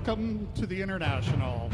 Welcome to the International.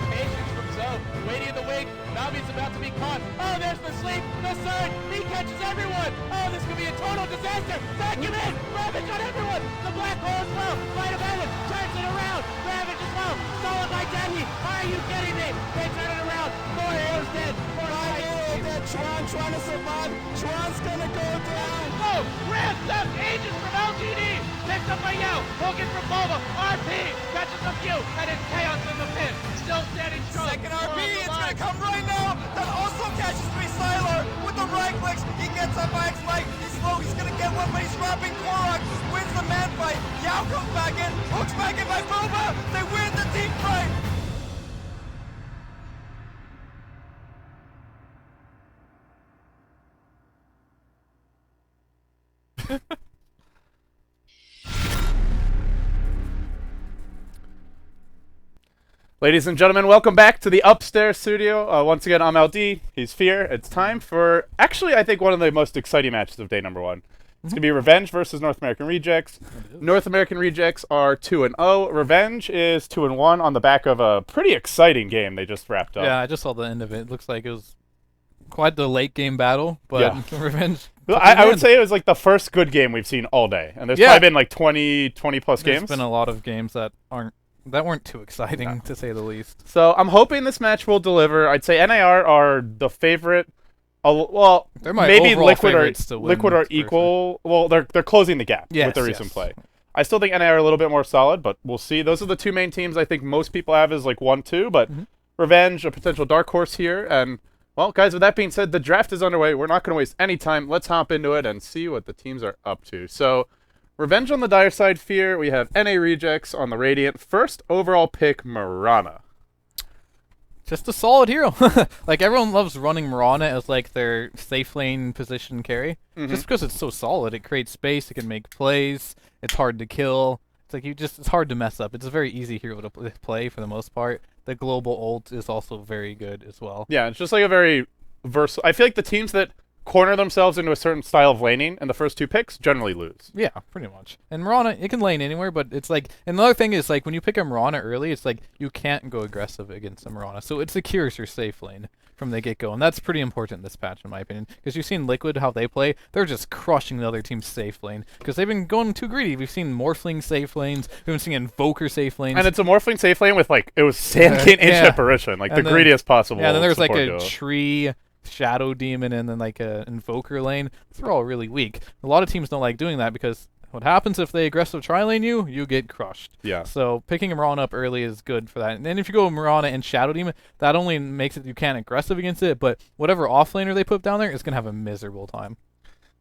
Patience from Zoe, waiting in the wing. Navi's about to be caught. Oh, there's the sleep, the surge. He catches everyone. Oh, this could be a total disaster. Vacuum in. Ravage on everyone. The black hole as well. Light of Heaven turns it around. Ravage as well. Stolen by Deadly. Are you kidding me? They turn it around. Four heroes dead. Four heroes dead. Chuan trying to survive. Chuan's gonna go down. Oh, ramped up ages from LTD. Picked up by Yao. Hogan from Bova. RP catches a few. And it's Chaos in the pit. Still standing strong. Second RP, it's gonna come right now. That also catches Sylar with the right clicks. He gets up by X-Mike. He's slow, he's gonna get one, but he's wrapping Korok. Wins the man fight. Yao comes back in. Hooks back in by Bova. They win the team fight. Ladies and gentlemen, welcome back to the Upstairs Studio. Once again, I'm LD. He's Fear. It's time for, actually, I think one of the most exciting matches of day number one. It's going to be Revenge versus North American Rejects. North American Rejects are 2-0. Revenge is 2-1 on the back of a pretty exciting game they just wrapped up. Yeah, I just saw the end of it. It looks like it was quite the late game battle, but Yeah. Revenge. I would say it was like the first good game we've seen all day. And there's probably been like 20 plus There's games. been a lot of games that weren't too exciting, to say the least. So I'm hoping this match will deliver. I'd say NIR are the favorite. Well, They're my maybe overall favorites to win Liquid are this equal. Well, they're closing the gap Yes, with their recent yes. play. I still think NIR are a little bit more solid, but we'll see. Those are the two main teams I think most people have is like 1-2, but Revenge, a potential dark horse here. And, well, guys, with that being said, the draft is underway. We're not going to waste any time. Let's hop into it and see what the teams are up to. So, Revenge on the dire side, Fear. We have NA Rejects on the Radiant. First overall pick, Mirana. Just a solid hero. Like, everyone loves running Mirana as, like, their safe lane position carry. Just because it's so solid. It creates space. It can make plays. It's hard to kill. It's like it's hard to mess up. It's a very easy hero to play for the most part. The global ult is also very good as well. Yeah, it's just like a very versatile. I feel like the teams that corner themselves into a certain style of laning and the first two picks generally lose. Yeah, pretty much. And Mirana, it can lane anywhere, but it's like, another thing is, like, when you pick a Mirana early, it's like, you can't go aggressive against a Mirana. So it secures your safe lane from the get-go, and that's pretty important in this patch, in my opinion. Because you've seen Liquid, how they play, they're just crushing the other team's safe lane. Because they've been going too greedy. We've seen Morphling safe lanes, we've been seeing Invoker safe lanes. And it's a Morphling safe lane with, like, it was Sand King Ancient Apparition, like, And the then- greediest possible. Yeah, then there's like support a duo. tree, Shadow Demon, and then like a Invoker lane. They're all really weak. A lot of teams don't like doing that because what happens if they aggressive tri-lane you? You get crushed. Yeah. So picking a Mirana up early is good for that. And then if you go Mirana and Shadow Demon, that only makes it you can't aggressive against it, but whatever offlaner they put down there is going to have a miserable time.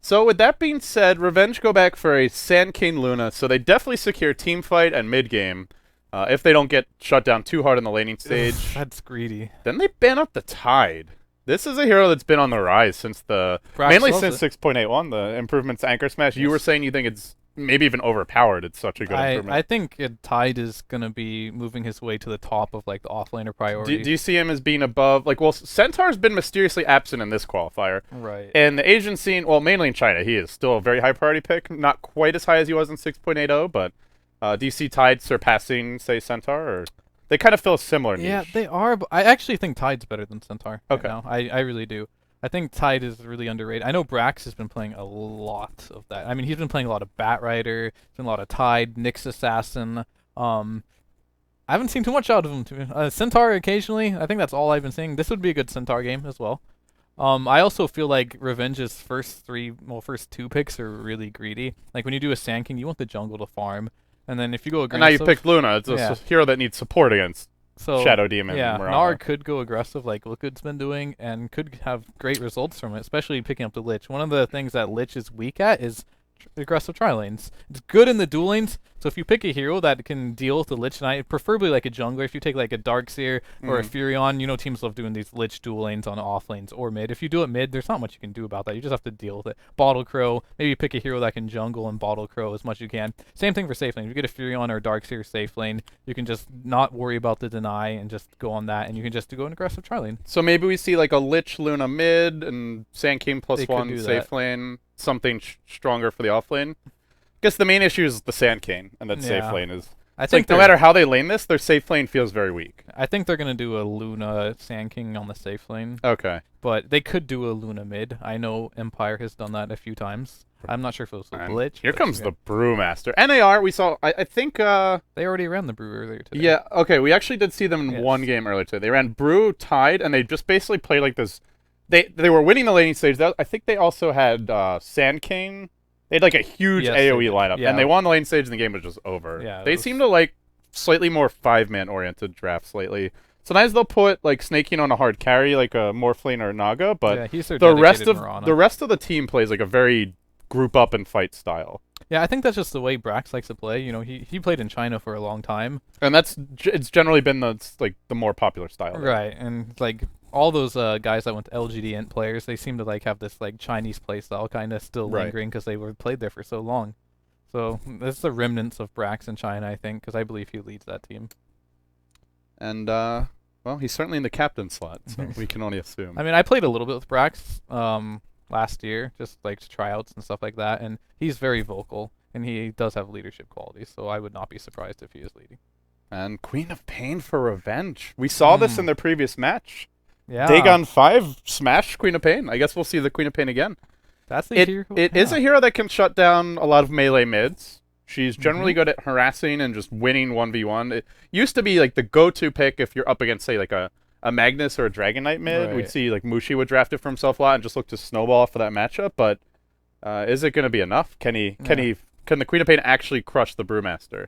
So with that being said, Revenge go back for a Sand King Luna, so they definitely secure team fight and mid game. If they don't get shut down too hard in the laning stage. That's greedy. Then they ban up the Tide. This is a hero that's been on the rise since mainly since 6.81, the improvements to Anchor Smash. You were saying you think it's maybe even overpowered. It's such a good improvement. I think Tide is going to be moving his way to the top of like the offlaner priority. Do you see him as being above? Like, well, Centaur's been mysteriously absent in this qualifier. Right. In the Asian scene, well, mainly in China, he is still a very high priority pick. Not quite as high as he was in 6.80, but do you see Tide surpassing, say, Centaur? Or they kind of fill a similar niche. Yeah, they are, but I actually think Tide's better than Centaur. Okay. Right now. I really do. I think Tide is really underrated. I know Brax has been playing a lot of that. I mean, he's been playing a lot of Batrider, a lot of Tide, Nyx Assassin. I haven't seen too much out of him. Centaur occasionally. I think that's all I've been seeing. This would be a good Centaur game as well. I also feel like Revenge's first two picks are really greedy. Like when you do a Sand King, you want the jungle to farm. And then if you go aggressive... And now you picked Luna. It's a hero that needs support against Shadow Demon. Yeah, and Mirana. Nar could go aggressive like Liquid's been doing and could have great results from it, especially picking up the Lich. One of the things that Lich is weak at is aggressive tri-lanes. It's good in the dual lanes, so if you pick a hero that can deal with the Lich Knight, preferably like a jungler, if you take like a Darkseer or a Furion, you know teams love doing these Lich dual lanes on off lanes or mid. If you do it mid, there's not much you can do about that. You just have to deal with it. Bottle Crow, maybe pick a hero that can jungle and Bottle Crow as much as you can. Same thing for safe lane. If you get a Furion or a Darkseer safe lane, you can just not worry about the deny and just go on that, and you can just go an aggressive tri-lane. So maybe we see like a Lich Luna mid and Sand King They could +1 do safe that. lane, something stronger for the off lane. I guess the main issue is the Sand King, and that safe Yeah. lane is It's like no matter how they lane this, their safe lane feels very weak. I think they're going to do a Luna Sand King on the safe lane. Okay. But they could do a Luna mid. I know Empire has done that a few times. I'm not sure if it was a glitch. Here comes the Brewmaster. NAR, we saw, I think... they already ran the Brew earlier today. Yeah, okay, we actually did see them in one game earlier today. They ran Brew, Tide, and they just basically played like this... They were winning the laning stage. I think they also had Sand King. They had like a huge AoE lineup, and they won the lane stage, and the game was just over. Yeah, they seem to like slightly more 5-man oriented drafts lately. Sometimes they'll put like Snaking on a hard carry, like a Morphling or Naga, but the rest of the team plays like a very group up and fight style. Yeah, I think that's just the way Brax likes to play. You know, he played in China for a long time, and it's generally been the more popular style. Right, and like all those guys that went to LGD Int players, they seem to like have this like Chinese play style kind of still lingering because they were played there for so long. So this is the remnants of Brax in China, I think, because I believe he leads that team. And well, he's certainly in the captain slot, so we can only assume. I mean, I played a little bit with Brax last year, just like tryouts and stuff like that, and he's very vocal, and he does have leadership qualities, so I would not be surprised if he is leading. And Queen of Pain for revenge. We saw this in their previous match. Yeah. Dagon 5 smashed Queen of Pain. I guess we'll see the Queen of Pain again. That's the hero. It is a hero that can shut down a lot of melee mids. She's generally good at harassing and just winning 1v1. It used to be like the go-to pick if you're up against, say, like a Magnus or a Dragon Knight mid. We'd see like Mushi would draft it for himself a lot and just look to snowball for that matchup. But is it going to be enough? Can the Queen of Pain actually crush the Brewmaster?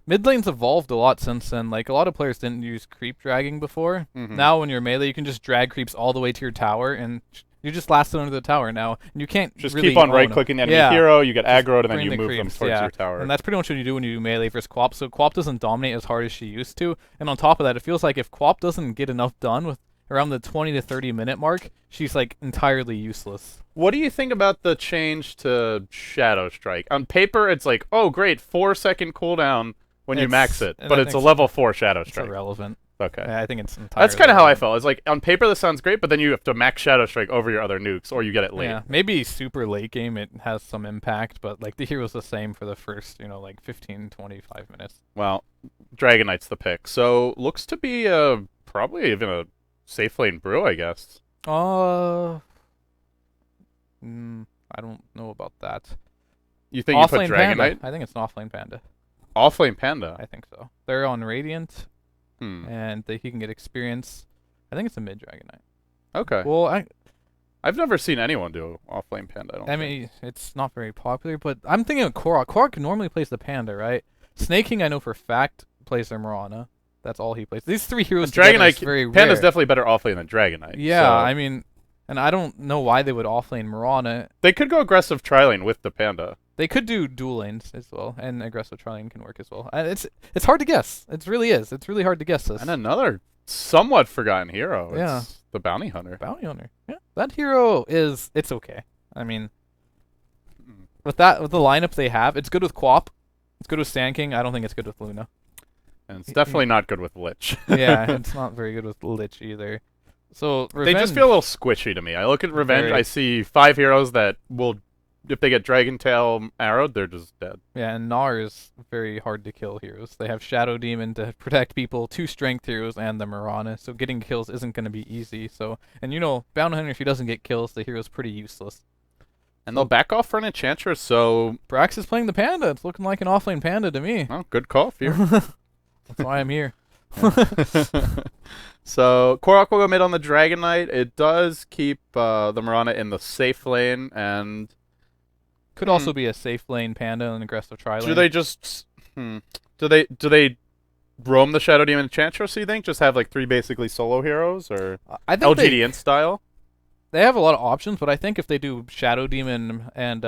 Mid lane's evolved a lot since then. Like, a lot of players didn't use creep dragging before. Now, when you're melee, you can just drag creeps all the way to your tower, and you just last under the tower now. And you can't just really keep on right-clicking the enemy hero, you get aggroed, and then you move them towards your tower. And that's pretty much what you do when you do melee versus Quap. So Quap doesn't dominate as hard as she used to. And on top of that, it feels like if Quap doesn't get enough done with around the 20 to 30 minute mark, she's like entirely useless. What do you think about the change to Shadow Strike? On paper, it's like, oh great, 4-second cooldown when you max it, but it's a level 4 Shadow Strike. It's irrelevant. Okay. Yeah, I think it's entirely That's kind of how I felt. It's like, on paper this sounds great, but then you have to max Shadow Strike over your other nukes, or you get it late. Yeah, maybe super late game it has some impact, but like the hero's the same for the first, like 15, 25 minutes. Well, Dragon Knight's the pick. So, looks to be probably even a safe lane brew, I guess. I don't know about that. You think you put Dragon Knight? I think it's an offlane Panda. Offlane Panda? I think so. They're on Radiant, and he can get experience. I think it's a mid Dragon Knight. Okay. Well, I've never seen anyone do offlane Panda, I mean, it's not very popular, but I'm thinking of Korok. Korok normally plays the Panda, right? Snaking, I know for a fact, plays their Mirana. That's all he plays. These three heroes Dragon Knight, very Panda's rare. definitely better offlane than Dragon Knight. Yeah, so. I mean, and I don't know why they would offlane Mirana. They could go aggressive tri-lane with the Panda. They could do dual lanes as well, and aggressive tri-lane can work as well. It's hard to guess. It really is. It's really hard to guess this. And another somewhat forgotten hero. Yeah. It's the Bounty Hunter. Bounty Hunter. Yeah. That hero it's okay. I mean, with the lineup they have, it's good with Quap. It's good with Sand King. I don't think it's good with Luna. And it's definitely not good with Lich. Yeah, it's not very good with Lich either. So Revenge, they just feel a little squishy to me. I look at Revenge, I see 5 heroes that will, if they get Dragon Tail arrowed, they're just dead. Yeah, and Gnar is very hard to kill heroes. They have Shadow Demon to protect people, 2 strength heroes, and the Mirana, so getting kills isn't going to be easy. So, and Bounty Hunter, if he doesn't get kills, the hero's pretty useless. And they'll back off for an Enchantress, so... Brax is playing the Panda. It's looking like an offlane Panda to me. Oh, good call, Fear. That's why I'm here. So, Korok will go mid on the Dragon Knight. It does keep the Mirana in the safe lane, and... Could also be a safe lane Panda and an aggressive tri-lane. Do they just... Do they roam the Shadow Demon Enchantress, you think? Just have like 3 basically solo heroes, or I think LGDN style? They have a lot of options, but I think if they do Shadow Demon and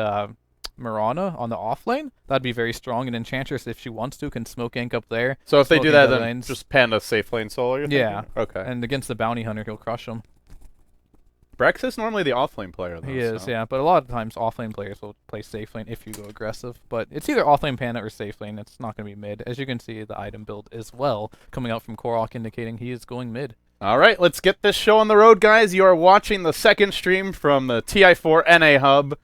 Mirana on the off lane, that'd be very strong. And Enchantress, if she wants to, can smoke ink up there. So if they do that, then just Panda safe lane solo, you're yeah. thinking? Okay. And against the Bounty Hunter, he'll crush them. Brex is normally the offlane player, though. He is, yeah. But a lot of times, offlane players will play safe lane if you go aggressive. But it's either offlane Panda or safe lane. It's not going to be mid. As you can see, the item build as well, coming out from Korok, indicating he is going mid. All right, let's get this show on the road, guys. You are watching the second stream from the TI4 NA Hub.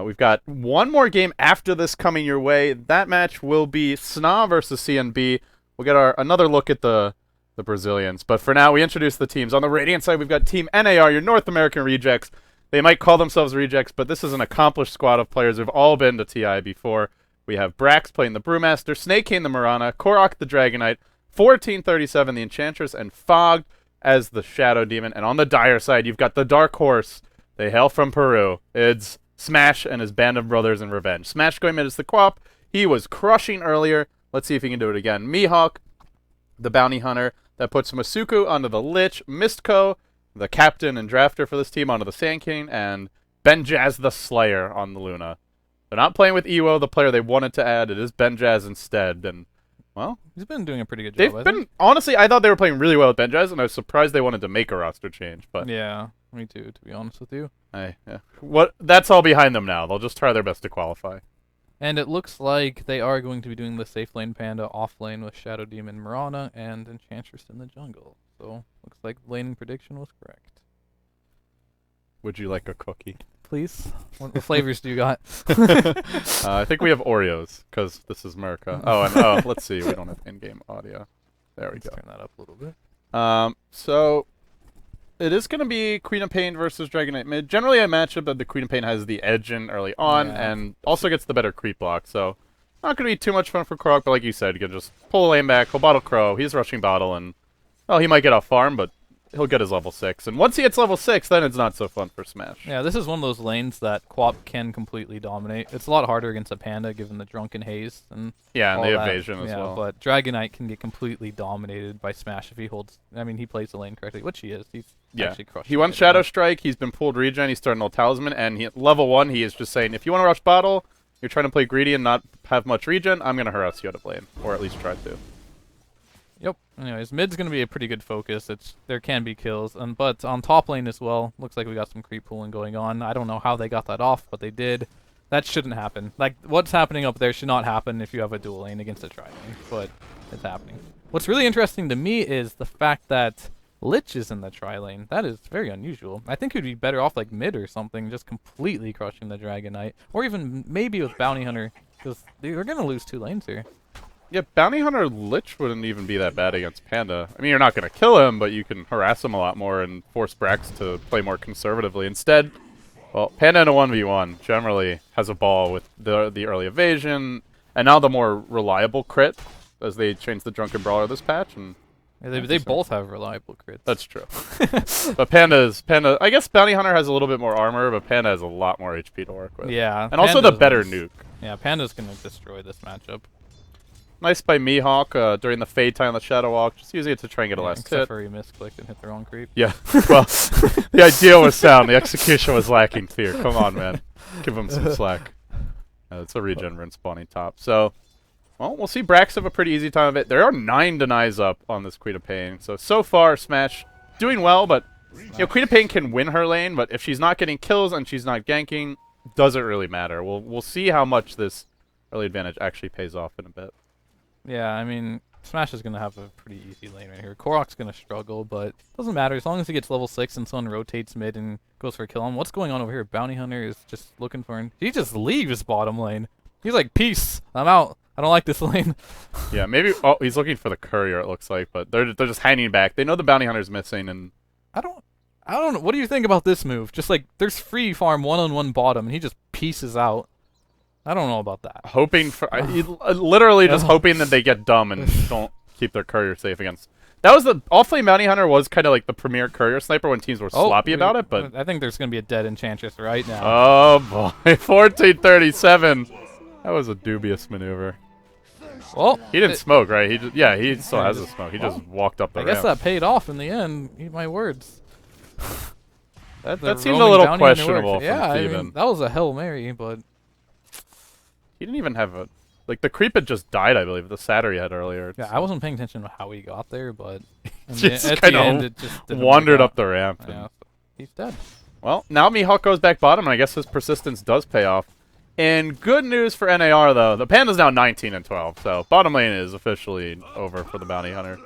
We've got one more game after this coming your way. That match will be SNA versus CNB. We'll get another look at the Brazilians. But for now, we introduce the teams. On the Radiant side, we've got Team NAR, your North American rejects. They might call themselves rejects, but this is an accomplished squad of players who've all been to TI before. We have Brax playing the Brewmaster, Snakehane the Mirana, Korok the Dragonite, 1437 the Enchantress, and Fog as the Shadow Demon. And on the Dire side, you've got the Dark Horse. They hail from Peru. It's Smash and his band of brothers in Revenge. Smash going mid as the Quap. He was crushing earlier. Let's see if he can do it again. Mihawk, the Bounty Hunter. That puts Masuku onto the Lich. Mistco, the captain and drafter for this team, onto the Sand King. And Benjaz the Slayer on the Luna. They're not playing with Iwo, the player they wanted to add. It is Benjaz instead. And, well, he's been doing a pretty good job. Honestly, I thought they were playing really well with Benjaz, and I was surprised they wanted to make a roster change. But yeah, me too, to be honest with you. That's all behind them now. They'll just try their best to qualify. And it looks like they are going to be doing the safe lane Panda, off lane with Shadow Demon Mirana, and Enchantress in the jungle. So, looks like the laning prediction was correct. Would you like a cookie? Please? What flavors do you got? I think we have Oreos, because this is America. Oh, let's see. We don't have in-game audio. There we Let's go. turn that up a little bit. So, it is going to be Queen of Pain versus Dragonite mid. Generally a matchup that the Queen of Pain has the edge in early on, and also gets the better creep block. So, not going to be too much fun for Korok, but like you said, you can just pull a lane back, he'll bottle Crow, he's rushing bottle, and, well, he might get off farm, but he'll get his level 6. And once he hits level 6, then it's not so fun for Smash. Yeah, this is one of those lanes that Quap can completely dominate. It's a lot harder against a Panda, given the Drunken Haze and and the that. evasion as well. But Dragonite can get completely dominated by Smash if he holds... I mean, he plays the lane correctly, which he is. He's actually crushed. He won Shadow Strike, he's been pulled regen, he's starting Old Talisman, and at level 1, he is just saying, if you want to rush bottle, you're trying to play greedy and not have much regen, I'm going to harass you out of lane. Or at least try to. Yep. Anyways, mid's going to be a pretty good focus. There can be kills, but on top lane as well, looks like we got some creep pooling going on. I don't know how they got that off, but they did. That shouldn't happen. Like, what's happening up there should not happen if you have a dual lane against a tri-lane, but it's happening. What's really interesting to me is the fact that Lich is in the tri-lane. That is very unusual. I think he'd be better off like mid or something, just completely crushing the Dragonite, or even maybe with Bounty Hunter, because they're going to lose 2 lanes here. Yeah, Bounty Hunter Lich wouldn't even be that bad against Panda. I mean, you're not going to kill him, but you can harass him a lot more and force Brax to play more conservatively. Instead, well, Panda in a 1v1 generally has a ball with the early evasion, and now the more reliable crit, as they changed the Drunken Brawler this patch. And yeah, they both have reliable crits. That's true. But Panda, I guess Bounty Hunter has a little bit more armor, but Panda has a lot more HP to work with. Yeah. And also the better nuke. Yeah, Panda's going to destroy this matchup. Nice by Mihawk during the fade time on the Shadow Walk, just using it to try and get a last hit. Except for he misclicked and hit the wrong creep. Yeah, well, the idea was sound. The execution was lacking fear. Come on, man. Give him some slack. It's a regen rune spawning top. So, well, we'll see Brax have a pretty easy time of it. There are 9 denies up on this Queen of Pain. So far, Smash doing well, but, you know, Queen of Pain can win her lane, but if she's not getting kills and she's not ganking, doesn't really matter. We'll see how much this early advantage actually pays off in a bit. Yeah, I mean, Smash is going to have a pretty easy lane right here. Korok's going to struggle, but it doesn't matter. As long as he gets level 6 and someone rotates mid and goes for a kill on. What's going on over here? Bounty Hunter is just looking for him. He just leaves bottom lane. He's like, peace, I'm out. I don't like this lane. Yeah, maybe... Oh, he's looking for the courier, it looks like, but they're just hanging back. They know the Bounty Hunter's missing, and... I don't know. What do you think about this move? Just like, there's free farm one-on-one bottom, and he just pieces out. I don't know about that. Hoping for... literally just hoping that they get dumb and don't keep their courier safe against... That was the... Offlane Bounty Hunter was kind of like the premier courier sniper when teams were sloppy about it, but... I think there's going to be a dead Enchantress right now. Oh, boy. 1437. That was a dubious maneuver. Well... He didn't smoke, right? He still has a smoke. He just walked up the ramp. I guess that paid off in the end. Eat my words. That seemed a little questionable from Yeah, Steven. I mean, that was a Hail Mary, but... He didn't even have a... Like, the creep had just died, I believe. The satyr he had earlier. Yeah, I wasn't paying attention to how he got there, but... just at kind the end, it of just didn't wandered work up the ramp. Yeah, so he's dead. Well, now Mihawk goes back bottom, and I guess his persistence does pay off. And good news for NAR, though. The Panda's now 19 and 12, so bottom lane is officially over for the Bounty Hunter.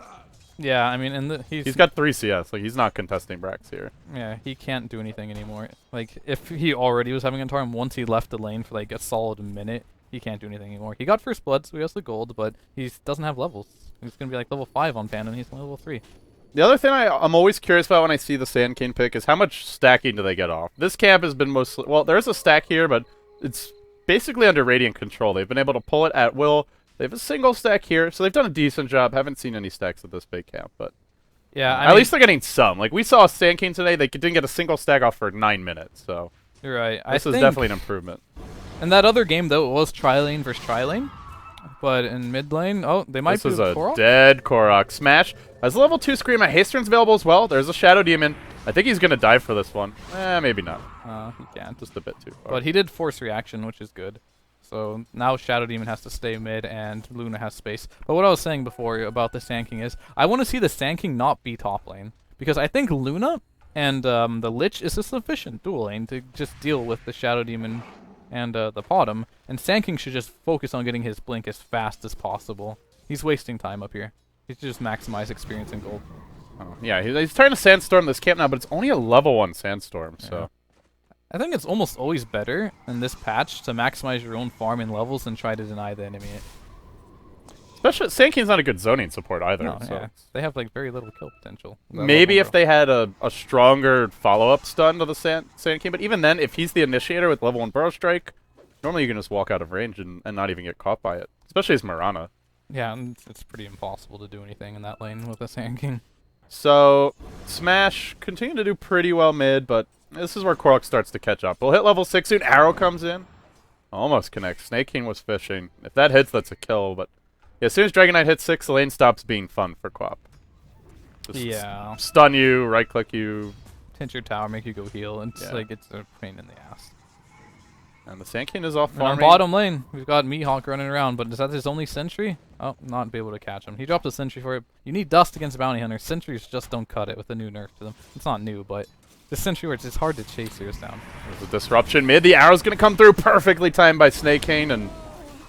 Yeah, I mean, and He's got 3 CS. Like, he's not contesting Brax here. yeah, he can't do anything anymore. Like, if he already was having a time, once he left the lane for like a solid minute, he can't do anything anymore. He got first blood, so he has the gold, but he doesn't have levels. He's gonna be like level 5 on Panda, and he's only level 3. The other thing I'm always curious about when I see the Sand King pick is how much stacking do they get off? This camp has been mostly... Well, there's a stack here, but it's basically under Radiant control. They've been able to pull it at will. They have a single stack here, so they've done a decent job. Haven't seen any stacks at this big camp, but... Yeah, at least they're getting some. Like, we saw Sand King today. They didn't get a single stack off for 9 minutes, so... You're right. This is definitely an improvement. In that other game, though, it was tri-lane versus tri-lane. But in mid lane, oh, they might be This is a Korok? dead Korok. Smash has a level 2 Screamer. Hasten's available as well. There's a Shadow Demon. I think he's going to dive for this one. Maybe not. He can't. Just a bit too far. But he did force reaction, which is good. So now Shadow Demon has to stay mid, and Luna has space. But what I was saying before about the Sand King is, I want to see the Sand King not be top lane. Because I think Luna and the Lich is a sufficient dual lane to just deal with the Shadow Demon and the Potom, and Sand King should just focus on getting his blink as fast as possible. He's wasting time up here. He should just maximize experience and gold. Oh, yeah, he's trying to Sandstorm this camp now, but it's only a level 1 Sandstorm, so... Yeah. I think it's almost always better in this patch to maximize your own farm and levels than try to deny the enemy it. Especially, Sand King's not a good zoning support either. No, so yeah. They have like very little kill potential. maybe if they had a stronger follow-up stun to the Sand King, but even then, if he's the initiator with level 1 Burrow Strike, normally you can just walk out of range and not even get caught by it. Especially as Mirana. Yeah, and it's pretty impossible to do anything in that lane with a Sand King. So, Smash continue to do pretty well mid, but this is where Korok starts to catch up. We'll hit level 6 soon. Arrow comes in. Almost connects. Snake King was fishing. If that hits, that's a kill, but... Yeah, as soon as Dragon Knight hits 6, the lane stops being fun for Quap. Just Yeah. stun you, right-click you. Tint your tower, make you go heal, and it's Yeah. like it's a pain in the ass. And the Sand King is off And on farming. bottom lane, we've got Mihawk running around, but is that his only sentry? Oh, not be able to catch him. He dropped a sentry for it. You need dust against bounty hunters. Sentries just don't cut it with the new nerf to them. It's not new, but the sentry where it's hard to chase yours down. There's a disruption mid. The arrow's going to come through, perfectly timed by Snake King, and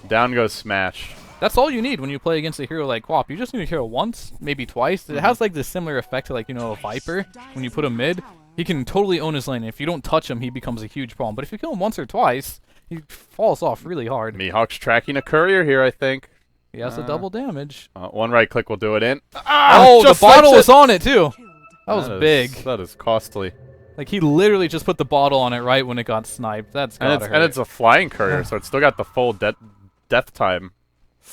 down goes Smash. That's all you need when you play against a hero like Quap. You just need a hero once, maybe twice. It has like this similar effect to like, you know, a Viper. When you put him mid, he can totally own his lane. If you don't touch him, he becomes a huge problem. But if you kill him once or twice, he falls off really hard. Mihawk's tracking a courier here, I think. He has the double damage. One right click will do it in. Oh, the just bottle swipes was on it too. That was big. That is costly. Like he literally just put the bottle on it right when it got sniped. That's gotta hurt. And it's a flying courier, so it's still got the full death time.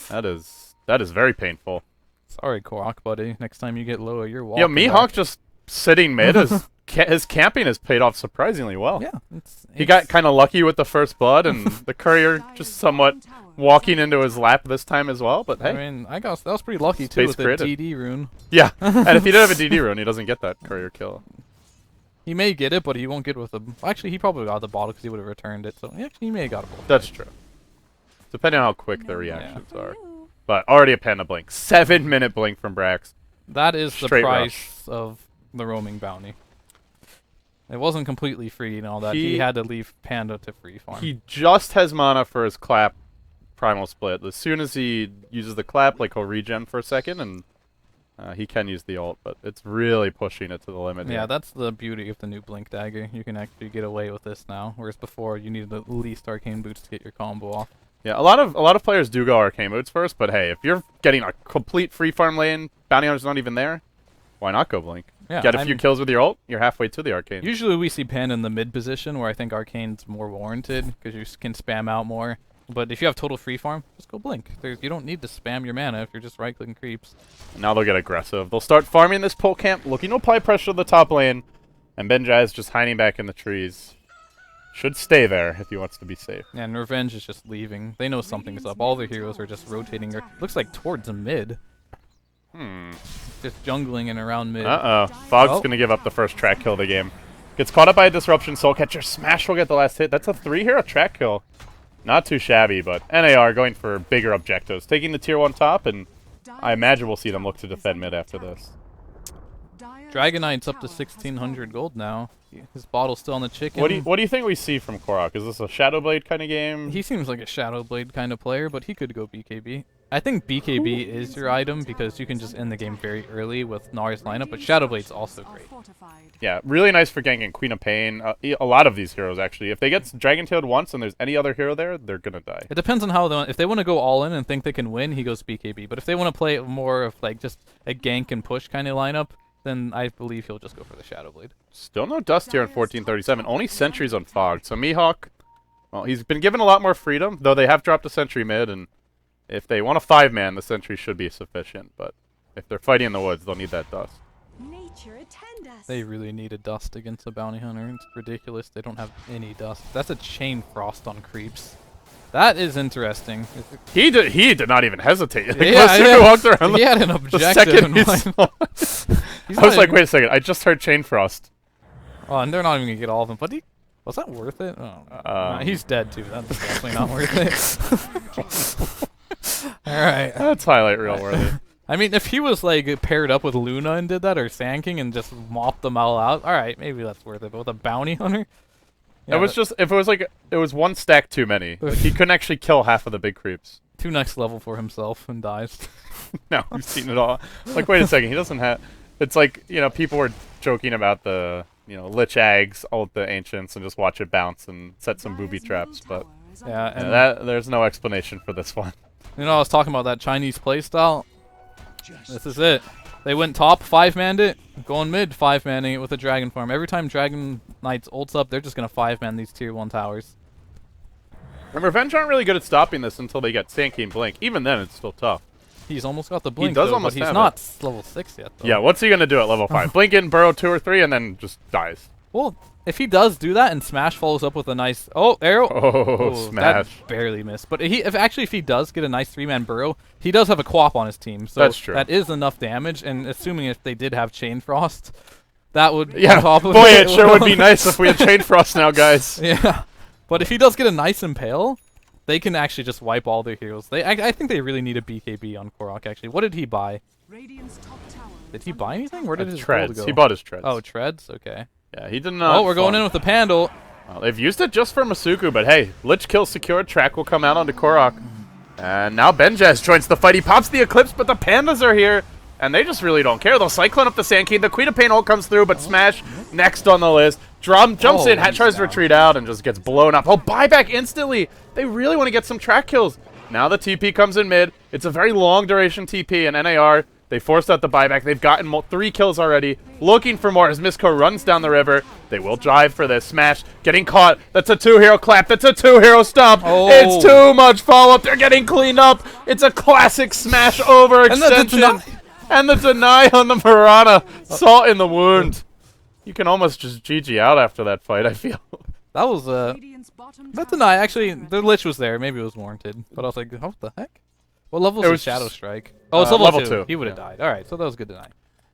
That is very painful. Sorry, Korok, buddy. Next time you get low, you're walking. Yeah, Mihawk back. just sitting mid. His camping has paid off surprisingly well. Yeah. He got kind of lucky with the first blood, and the courier just somewhat walking into his lap this time as well. But hey, I mean, that was pretty lucky too with the DD rune. Yeah, and if he didn't have a DD rune, he doesn't get that courier kill. He may get it, but he won't get it with the... Actually, he probably got the bottle because he would have returned it. So actually, he may have got a bottle. That's true. Depending on how quick the reactions are. But already a Panda blink. 7-minute blink from Brax. That is the Straight price of the roaming bounty. It wasn't completely free and all that. He had to leave Panda to free farm. He just has mana for his clap primal split. As soon as he uses the clap, like he'll regen for a second, and he can use the ult, but it's really pushing it to the limit. Yeah, here. that's the beauty of the new Blink Dagger. You can actually get away with this now, whereas before you needed at least Arcane Boots to get your combo off. Yeah, a lot of players do go Arcane Boots first, but hey, if you're getting a complete free farm lane, bounty hunter's not even there, why not go Blink? Yeah, Get a few kills with your ult, you're halfway to the Arcane. Usually we see Panda in the mid position, where I think Arcane's more warranted, because you can spam out more. But if you have total free farm, just go Blink. You don't need to spam your mana if you're just right-clicking creeps. Now they'll get aggressive. They'll start farming this pole camp, looking to apply pressure to the top lane, and Benjai is just hiding back in the trees. Should stay there if he wants to be safe. Yeah, and Revenge is just leaving. They know something's up. All the heroes are just rotating. Looks like towards the mid. Just jungling and around mid. Uh-oh. Fog's going to give up the first track kill of the game. Gets caught up by a disruption. Soulcatcher Smash will get the last hit. That's a 3-hero track kill. Not too shabby, but NAR going for bigger objectives. Taking the tier 1 top, and I imagine we'll see them look to defend mid after this. Dragon Knight's up to 1,600 gold now. His bottle's still on the chicken. What do you think we see from Korok? Is this a Shadowblade kind of game? He seems like a Shadowblade kind of player, but he could go BKB. I think BKB is your item because you can just end the game very early with Nara's lineup, but Shadowblade's also great. Yeah, really nice for ganking Queen of Pain. A lot of these heroes, actually. If they get Dragon Tailed once and there's any other hero there, they're going to die. It depends on how they want. If they want to go all in and think they can win, he goes BKB. But if they want to play more of like just a gank and push kind of lineup, then I believe he'll just go for the Shadowblade. Still no dust here in 1437. Only sentries on Fog. So Mihawk, well, he's been given a lot more freedom, though they have dropped a sentry mid, and if they want a 5-man, the sentry should be sufficient. But if they're fighting in the woods, they'll need that dust. Nature attend us. They really need a dust against a bounty hunter. It's ridiculous. They don't have any dust. That's a chain frost on creeps. That is interesting. He did not even hesitate. Like, Yeah, walked around he had an the objective. second he in mind. saw He's I not was like, even- wait a second. I just heard Chain Frost. Oh, and they're not even gonna get all of them. But was that worth it? Oh, nah, he's dead too. That's definitely not worth it. All right. That's highlight reel worthy. I mean, if he was like paired up with Luna and did that, or Sand King and just mopped them all out, all right, maybe that's worth it. But with a bounty hunter, It was just, if it was like, it was one stack too many. Like, he couldn't actually kill half of the big creeps. too next level for himself and dies. No, we've seen it all. Like, wait a second, he doesn't have... It's like, you know, people were joking about the, you know, Lich Ags, all the Ancients, and just watch it bounce and set some booby traps, but Yeah, and there's no explanation for this one. you know, I was talking about that Chinese playstyle. This is it. They went top, 5-manned it, going mid, 5-manning it with a Dragon Farm. Every time Dragon Knights ults up, they're just going to 5-man these tier 1 towers. And Revenge aren't really good at stopping this until they get Sand King Blink. Even then, it's still tough. He's almost got the blink, does though, almost but he's have not level 6 yet, though. Yeah, what's he going to do at level 5? Blink in, burrow 2 or 3, and then just dies. Well, if he does do that and Smash follows up with a nice... Oh, arrow! Oh, Smash. That barely missed. But if he does get a nice 3-man burrow, he does have a Quap on his team. So That's true. that is enough damage, and assuming if they did have Chain Frost, that would... Yeah, on top of boy, it sure would be nice if we had Chain Frost now, guys. Yeah. But if he does get a nice Impale, they can actually just wipe all their heroes. I think they really need a BKB on Korok, actually. What did he buy? Did he buy anything? Where did his gold Treads. go? He bought his treads. Oh, treads? Okay. Yeah, he did not. Oh, we're going in with the Pandal. Well, they've used it just for Masuku, but hey, Lich kill secured. Track will come out onto Korok. And now Benjaz joins the fight. He pops the Eclipse, but the Pandas are here. And they just really don't care. They'll Cyclone up the Sand King. The Queen of Pain ult comes through, but Smash next on the list. Drum jumps in, tries to retreat out, and just gets blown up. Oh, buyback instantly. They really want to get some track kills. Now the TP comes in mid. It's a very long duration TP, and NAR, they forced out the buyback. They've gotten 3 kills already. Looking for more as Misko runs down the river. They will drive for this. Smash getting caught. That's a 2-hero clap. That's a 2-hero stomp. Oh. It's too much follow-up. They're getting cleaned up. It's a classic Smash overextension. And the deny on the Piranha. Salt in the wound. You can almost just GG out after that fight, I feel. That was, That deny, actually, the Lich was there. Maybe it was warranted. But I was like, oh, what the heck? What level It is was Shadow just, Strike? Oh, it's level, level 2. 2. He would have died. Alright, so that was good deny.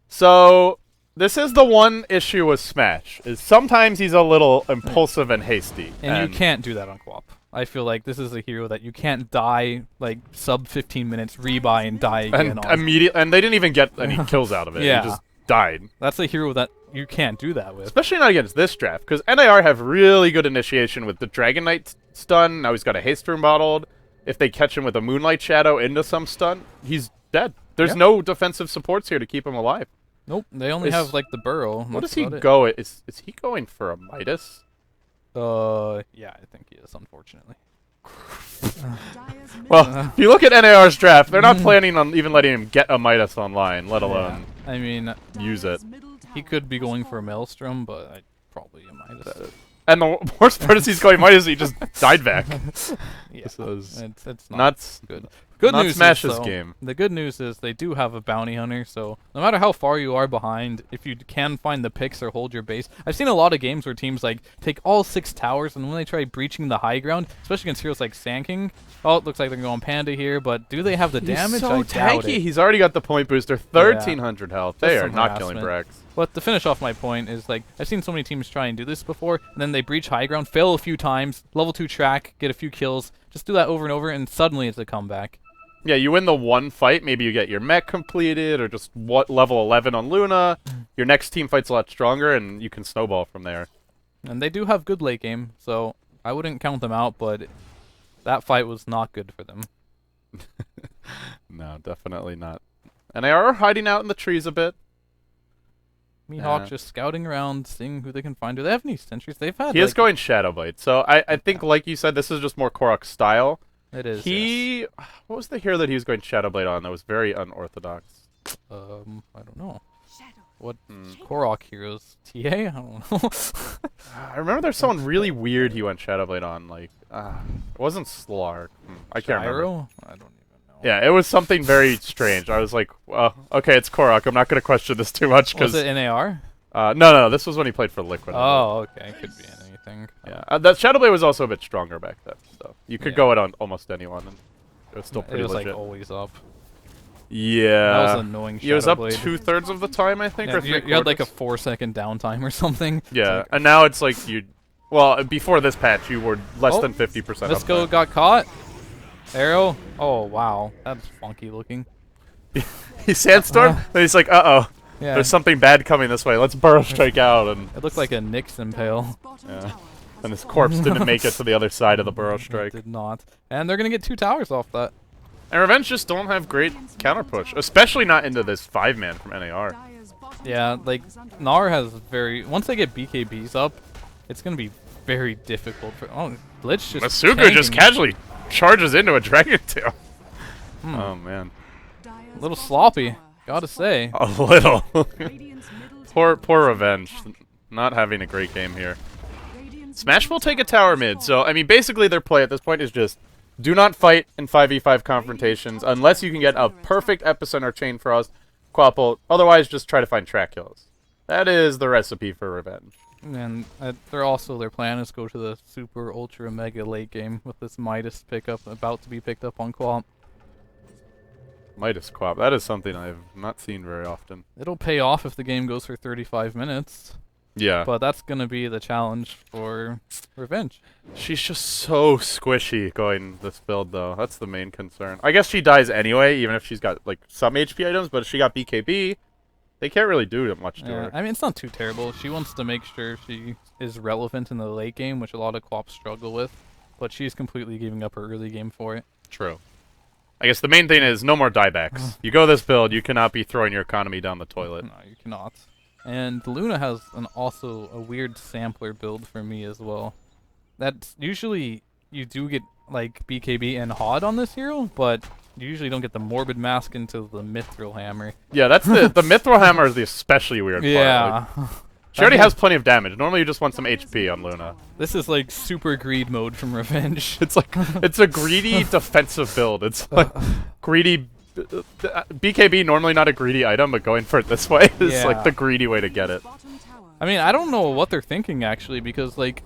So, this is the one issue with Smash, is sometimes he's a little impulsive and hasty. And you can't do that on Quap. I feel like this is a hero that you can't die, like, sub 15 minutes, rebuy, and die again And on. and they didn't even get any kills out of it. Yeah. He just died. That's a hero that you can't do that with. Especially not against this draft, because NAR have really good initiation with the Dragon Knight stun. Now he's got a haste room bottled. If they catch him with a Moonlight Shadow into some stun, he's dead. There's no defensive supports here to keep him alive. Nope, they only have, like, the Burrow. What That's does he about it. go? Is he going for a Midas? Yeah, I think he is, unfortunately. Well, if you look at NAR's draft, they're not planning on even letting him get a Midas online, let alone I mean, use it. he could be going for a Maelstrom, but I probably might have. And the worst part is he's going Midas, he just died back. Yeah, This is it's not nuts. good. Good Not news Smash's is, though, game. the good news is they do have a bounty hunter, so no matter how far you are behind, if you can find the picks or hold your base. I've seen a lot of games where teams like take all 6 towers, and when they try breaching the high ground, especially against heroes like Sand King, oh, it looks like they're going Panda here, but do they have the damage? He's so I doubt tanky. it. He's already got the point booster, 1,300 health. They That's are some not killing harassment. Brax. But to finish off my point is, like, I've seen so many teams try and do this before, and then they breach high ground, fail a few times, level 2 track, get a few kills, just do that over and over, and suddenly it's a comeback. Yeah, you win the one fight, maybe you get your mech completed, or just level 11 on Luna. Your next team fight's a lot stronger, and you can snowball from there. And they do have good late game, so I wouldn't count them out, but that fight was not good for them. No, definitely not. And they are hiding out in the trees a bit. Mihawk just scouting around, seeing who they can find. Do they have any sentries? They've had. He is going Shadow Blade, so I think, like you said, this is just more Korok style. It is. He, what was the hero that he was going Shadow Blade on that was very unorthodox? I don't know. Shadow. What Korok heroes? TA? I don't know. I remember there's someone really weird he went Shadow Blade on, like, it wasn't Slark. I can't remember. Gyro? I don't even know. Yeah, it was something very strange. I was like, well, okay, it's Korok. I'm not going to question this too much. Was it NAR? No, this was when he played for Liquid. Oh, okay. Could be anything. Yeah, that Shadow Blade was also a bit stronger back then, so you could go it on almost anyone, and it was still pretty It was legit. like always up. Yeah. That was annoying. He was up Blade. 2/3 of the time, I think, Yeah, or you had like a 3/4. 4-second downtime or something. Yeah, Like, and now it's like you. Well, before this patch, you were less than 50% up Visco there. got caught. Arrow. Oh wow, that's funky looking. He sandstorm, and he's like, uh-oh, Yeah. there's something bad coming this way. Let's burrow strike out, and It looked like a Nyx impale. yeah, and his corpse didn't make it to the other side of the burrow It strike. did not. And they're gonna get 2 towers off that. And Revenge just don't have great counter push, especially not into this 5-man from NAR. Yeah, like Nar has very. Once they get BKBs up, it's gonna be very difficult for. Oh, Lich just. Masuku just tanking. casually charges into a Dragon Tail. Oh man, A little sloppy, gotta say. a little. poor Revenge, not having a great game here. Smash will take a tower mid, so I mean basically their play at this point is just do not fight in 5v5 confrontations unless you can get a perfect epicenter chain frost, Quapple. Otherwise, just try to find track kills. That is the recipe for Revenge. And their plan is go to the super ultra mega late game with this Midas pickup about to be picked up on Quap. Midas Quap, that is something I have not seen very often. It'll pay off if the game goes for 35 minutes, Yeah. but that's gonna be the challenge for Revenge. She's just so squishy going this build, though. That's the main concern. I guess she dies anyway, even if she's got, like, some HP items, but if she got BKB, they can't really do much to her. I mean, it's not too terrible. She wants to make sure she is relevant in the late game, which a lot of Quaps struggle with, but she's completely giving up her early game for it. True. I guess the main thing is no more diebacks. You go this build, you cannot be throwing your economy down the toilet. No, you cannot. And Luna has also a weird sampler build for me as well. That's usually you do get like BKB and HOD on this hero, but you usually don't get the Morbid Mask into the Mithril Hammer. Yeah, that's the Mithril Hammer is the especially weird part. Yeah. Like, she already has plenty of damage. Normally you just want some HP on Luna. This is like super greed mode from Revenge. It's like it's a greedy defensive build. It's like greedy BKB, normally not a greedy item, but going for it this way is like the greedy way to get it. I mean, I don't know what they're thinking actually, because like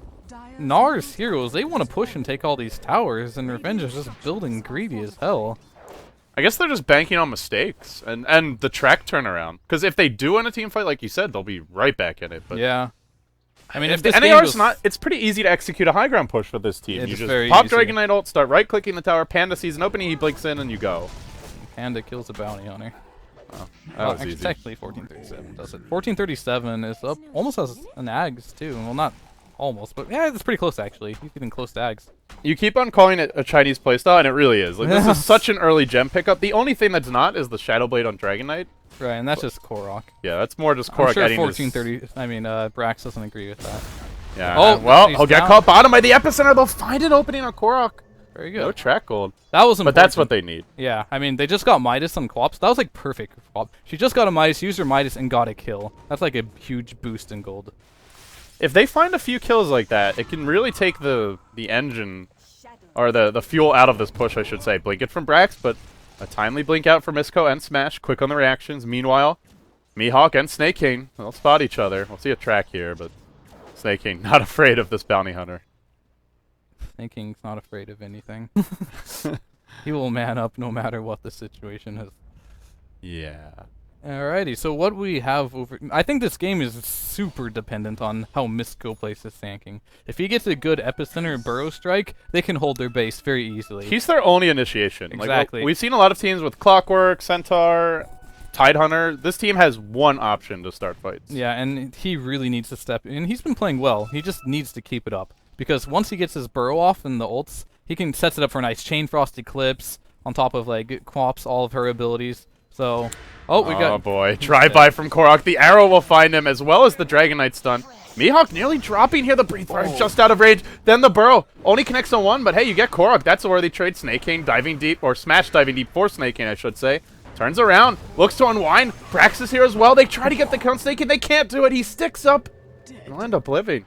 Nar's heroes, they want to push and take all these towers, and Revenge is just building greedy as hell. I guess they're just banking on mistakes and the track turnaround. Because if they do win a team fight, like you said, they'll be right back in it. But Yeah. I mean, if the this game NAR's goes, not, it's pretty easy to execute a high ground push with this team. It's You just very pop easy. Dragon Knight ult, start right clicking the tower, Panda sees an opening, he blinks in, and you go. Panda kills a bounty hunter. That was Actually, easy. technically 1437 does it. 1437 is up almost as an Ags too. Well, not almost, but yeah, it's pretty close actually. He's getting close to Ags. You keep on calling it a Chinese playstyle, and it really is. Like, this is such an early gem pickup. The only thing that's not is the Shadow Blade on Dragon Knight. Right, and that's just Korok. Yeah, that's more just I'm Korok sure adding his- 1430. I mean, Brax doesn't agree with that. Yeah. Oh, well, he's he'll get down. caught bottom by the epicenter. They'll find an opening on Korok. Very No good. track gold. That was important. But that's what they need. Yeah, I mean, they just got Midas on Quaps. That was like perfect for Quap. She just got a Midas, used her Midas, and got a kill. That's like a huge boost in gold. If they find a few kills like that, it can really take the engine, or the fuel out of this push, I should say. Blink it from Brax, but a timely blink out for Misko and Smash. Quick on the reactions. Meanwhile, Mihawk and Snake King, they'll spot each other. We'll see a track here, but Snake King not afraid of this bounty hunter. Snake King's not afraid of anything. He will man up no matter what the situation is. Yeah. Alrighty, so what we have over... I think this game is super dependent on how Misko plays his tanking. If he gets a good epicenter burrow strike, they can hold their base very easily. He's their only initiation. Exactly. Like, we've seen a lot of teams with Clockwork, Centaur, Tidehunter. This team has one option to start fights. Yeah, and he really needs to step in. He's been playing well. He just needs to keep it up. Because once he gets his burrow off and the ults, he can set it up for a nice Chain Frost Eclipse, on top of like Quops, all of her abilities. So, oh, we got. Oh boy, drive-by from Korok. The arrow will find him as well as the Dragon Knight stun. Mihawk nearly dropping here. The Breathe Fire is just out of range. Then the Burrow only connects on one, but hey, you get Korok. That's a worthy trade. Snake King diving deep, or Smash diving deep for Snake King, I should say. Turns around, looks to unwind. Brax is here as well. They try to get the count Snake King. They can't do it. He sticks up. He'll end up living.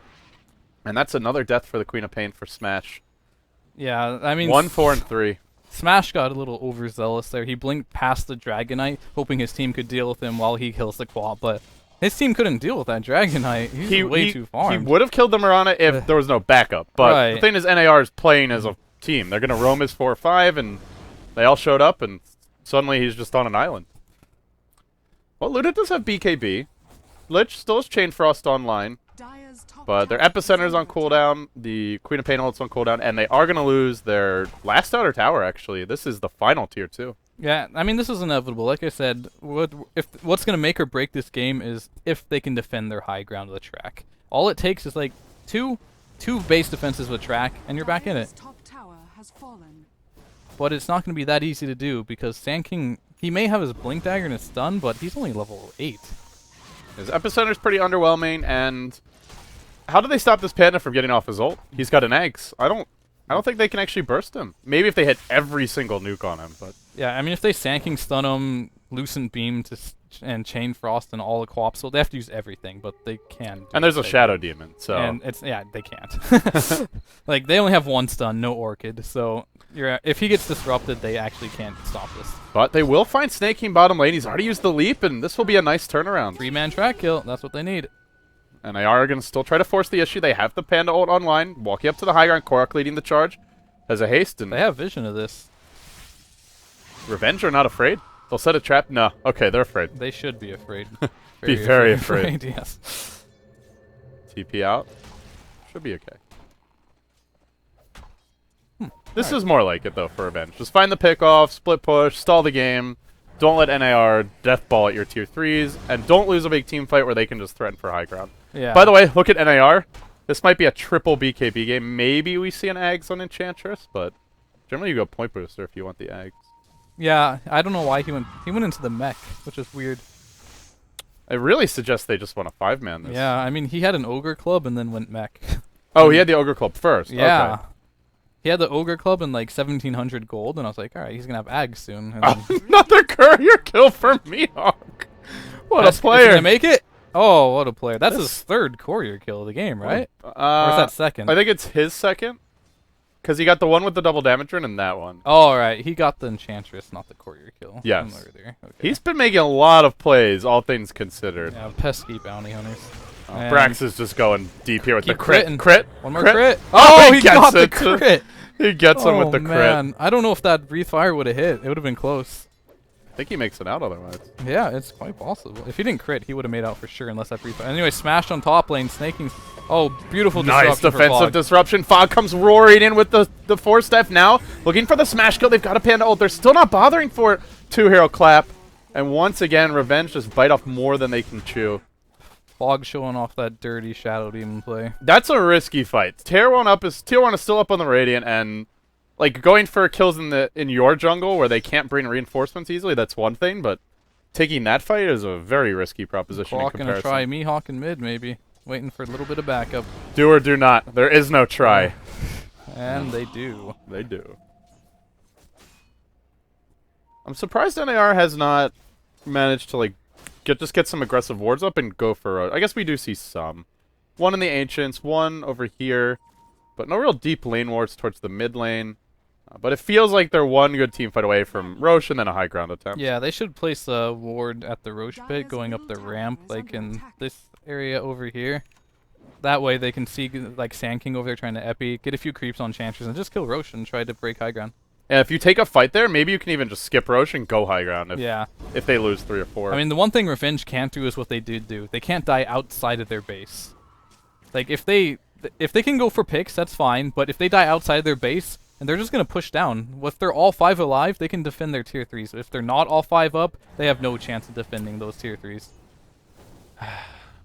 And that's another death for the Queen of Pain for Smash. Yeah, I mean. 1, 4, and 3. Smash got a little overzealous there. He blinked past the Dragonite, hoping his team could deal with him while he kills the Quap, but his team couldn't deal with that Dragonite. He's way too farmed. He would have killed the Mirana if there was no backup, but the thing is, NAR is playing as a team. They're going to roam as 4 or 5, and they all showed up, and suddenly he's just on an island. Well, Luda does have BKB. Lich still has Chain Frost online, but their Epicenter's on cooldown, the Queen of Pain ult's on cooldown, and they are going to lose their last outer tower, actually. This is the final tier 2. Yeah, I mean, this is inevitable. Like I said, what's going to make or break this game is if they can defend their high ground of the track. All it takes is like two base defenses with track, and you're back in it. But it's not going to be that easy to do because Sand King, he may have his Blink Dagger and his stun, but he's only level 8. His Epicenter's pretty underwhelming, and how do they stop this Panda from getting off his ult? He's got an Eggs. I don't think they can actually burst him. Maybe if they hit every single nuke on him, but yeah, I mean, if they Sand King stun him, Lucent Beam and Chain Frost and all the co-ops, so they have to use everything, but they can. And there's a Shadow Demon, so. And they can't. Like, they only have 1 stun, no Orchid, so if he gets disrupted, they actually can't stop this. But they will find Snake King bottom lane. He's already used the leap, and this will be a nice turnaround. 3-man track kill, that's what they need. And they are going to still try to force the issue. They have the Panda ult online, walking up to the high ground. Korok leading the charge. Has a haste, and they have vision of this. Revenge are not afraid? They'll set a trap? No. Okay, they're afraid. They should be afraid. Be very afraid. Yes. TP out. Should be okay. This is more like it, though, for Revenge. Just find the pick-off, split push, stall the game. Don't let NAR deathball at your tier 3s, and don't lose a big team fight where they can just threaten for high ground. Yeah. By the way, look at NAR. This might be a triple BKB game. Maybe we see an Ags on Enchantress, but generally you go Point Booster if you want the Ags. Yeah, I don't know why he went into the mech, which is weird. It really suggests they just want a 5-man this. Yeah, I mean, he had an Ogre Club and then went mech. Oh, he had the Ogre Club first. Yeah. Okay. He had the Ogre Club in like 1,700 gold, and I was like, alright, he's going to have Ags soon. And another courier kill for Mihawk. What a player. Is he going to make it? Oh, what a player. That's his 3rd courier kill of the game, right? Or is that 2nd? I think it's his 2nd. Because he got the one with the double damage run and that one. Oh, alright. He got the Enchantress, not the courier kill. Yes. Okay. He's been making a lot of plays, all things considered. Yeah, pesky bounty hunters. Brax is just going deep here with the critting. Crit. One more crit. Oh, he got the crit. He gets him with the crit. Man. I don't know if that Breathe Fire would have hit. It would have been close. I think he makes it out otherwise. Yeah, it's quite possible. If he didn't crit, he would have made out for sure unless that Breathe Fire. Anyway, smashed on top lane, snaking. Oh, beautiful disruption. Nice defensive disruption. Fog comes roaring in with the 4-step now. Looking for the smash kill. They've got a Panda ult. They're still not bothering for it. 2-hero clap. And once again, Revenge just bite off more than they can chew. Fog showing off that dirty Shadow Demon play. That's a risky fight. Tier 1 is still up on the Radiant, and like going for kills in your jungle where they can't bring reinforcements easily, that's one thing, but taking that fight is a very risky proposition in comparison. Gonna try Mihawk in mid maybe. Waiting for a little bit of backup. Do or do not. There is no try. And they do. They do. I'm surprised NAR has not managed to like get some aggressive wards up and go for I guess we do see some. One in the Ancients, one over here, but no real deep lane wards towards the mid lane. But it feels like they're one good team fight away from Roche and then a high ground attempt. Yeah, they should place a ward at the Roche pit going up the ramp, like in this area over here. That way they can see like Sand King over there trying to epi, get a few creeps on Chantress, and just kill Roche and try to break high ground. Yeah, if you take a fight there, maybe you can even just skip Roche and go high ground if they lose 3 or 4. I mean, the one thing Revenge can't do is what they did do. They can't die outside of their base. Like, if they can go for picks, that's fine, but if they die outside their base, and they're just going to push down. If they're all 5 alive, they can defend their tier 3s. If they're not all 5 up, they have no chance of defending those tier 3s.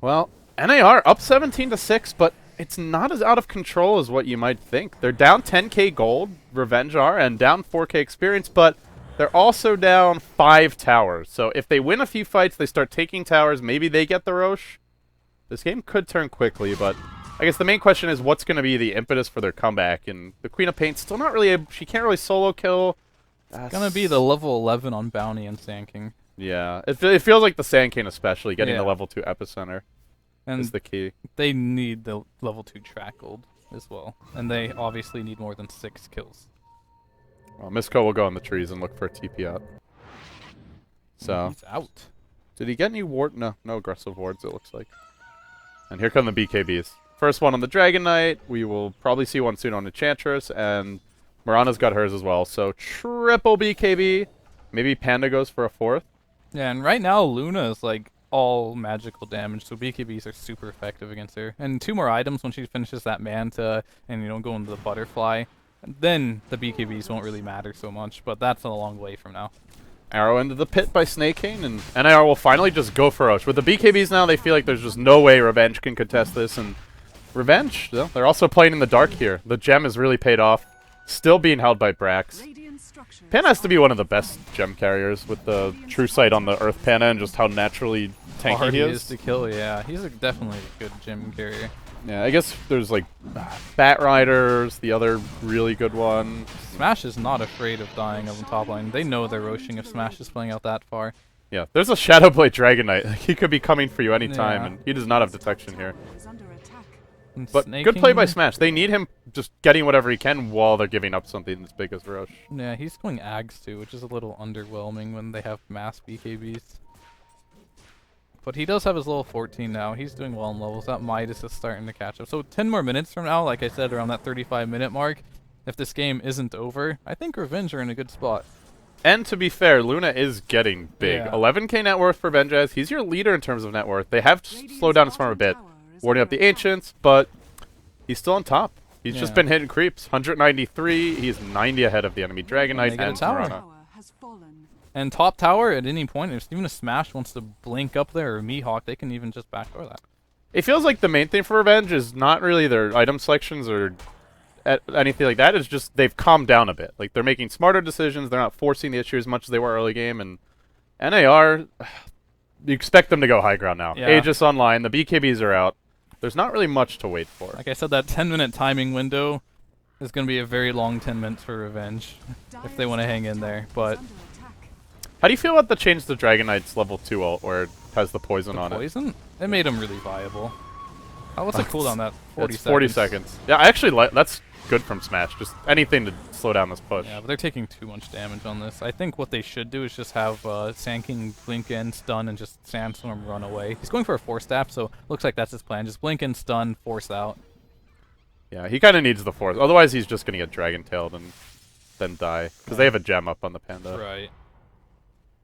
Well, NAR up 17-6, but it's not as out of control as what you might think. They're down 10k gold, Revenge are, and down 4k experience, but They're also down 5 towers. So if they win a few fights, they start taking towers. Maybe they get the Roche. This game could turn quickly, but I guess the main question is what's going to be the impetus for their comeback. And the Queen of Paint's still not really able, she can't really solo kill. It's going to be the level 11 on Bounty and Sand King. Yeah, it feels like the Sand King especially, getting the Yeah. level 2 epicenter is the key. They need the level 2 track gold as well. And they obviously need more than 6 kills. Well, Misko will go in the trees and look for a TP out. So, He's out. did he get any ward? No aggressive wards, it looks like. And here come the BKBs. First one on the Dragon Knight. We will probably see one soon on Enchantress. And Mirana's got hers as well. So, triple BKB. Maybe Panda goes for a 4th. Yeah, and right now Luna is like all magical damage, so BKBs are super effective against her. And 2 more items when she finishes that Manta and, you know, go into the Butterfly. Then the BKBs won't really matter so much, but that's a long way from now. Arrow into the pit by Snake King, and NIR will finally just go for Roche. With the BKBs now, they feel like there's just no way Revenge can contest this, and Revenge, they're also playing in the dark here. The gem has really paid off. Still being held by Brax. Pan has to be one of the best gem carriers with the True Sight on the Earth Pana and just how naturally tanky Hard he he is. to kill, yeah. He's definitely a good gem carrier. Yeah, I guess there's like Bat Riders, the other really good one. Smash is not afraid of dying on the top line. They know they're roaching if Smash is playing out that far. Yeah, there's a Shadowblade Dragon Knight. He could be coming for you anytime, Yeah. and he does not have detection here. And But Snake good play by King- Smash. They need him just getting whatever he can while they're giving up something as big as Roche. Yeah, he's going Ags too, which is a little underwhelming when they have mass BKBs. But he does have his level 14 now. He's doing well in levels. That Midas is starting to catch up. So 10 more minutes from now, like I said, around that 35-minute mark, if this game isn't over, I think Revenge are in a good spot. And to be fair, Luna is getting big. Yeah. 11k net worth for Benjaz. He's your leader in terms of net worth. They have slowed down his farm a bit, warding up the Ancients, but he's still on top. He's just Yeah. been hitting creeps. 193. He's 90 ahead of the enemy Dragon And Knight they get a and tower. Mirana. And top tower, at any point, if even a Smash wants to blink up there, or Mihawk, they can even just backdoor that. It feels like the main thing for Revenge is not really their item selections or anything like that. It's just they've calmed down a bit. Like, they're making smarter decisions. They're not forcing the issue as much as they were early game. And NAR, you expect them to go high ground now. Yeah. Aegis online. The BKBs are out. There's not really much to wait for. Like I said, that 10-minute timing window is going to be a very long 10 minutes for Revenge, if they want to hang in there. But How do you feel about the change to Dragon Knight's level 2 ult where it has the poison on it? poison, it made him really viable. What's the cooldown that? 40 It's 40 seconds. Yeah, I actually like that's good from Smash. Just anything to slow down this push. Yeah, but they're taking too much damage on this. I think what they should do is just have Sand King blink in, stun, and just Sandstorm run away. He's going for a force staff, so looks like that's his plan. Just blink in, stun, force out. Yeah, he kind of needs the force. Otherwise, he's just going to get Dragon Tailed and then die. Because they have a gem up on the Panda. Right.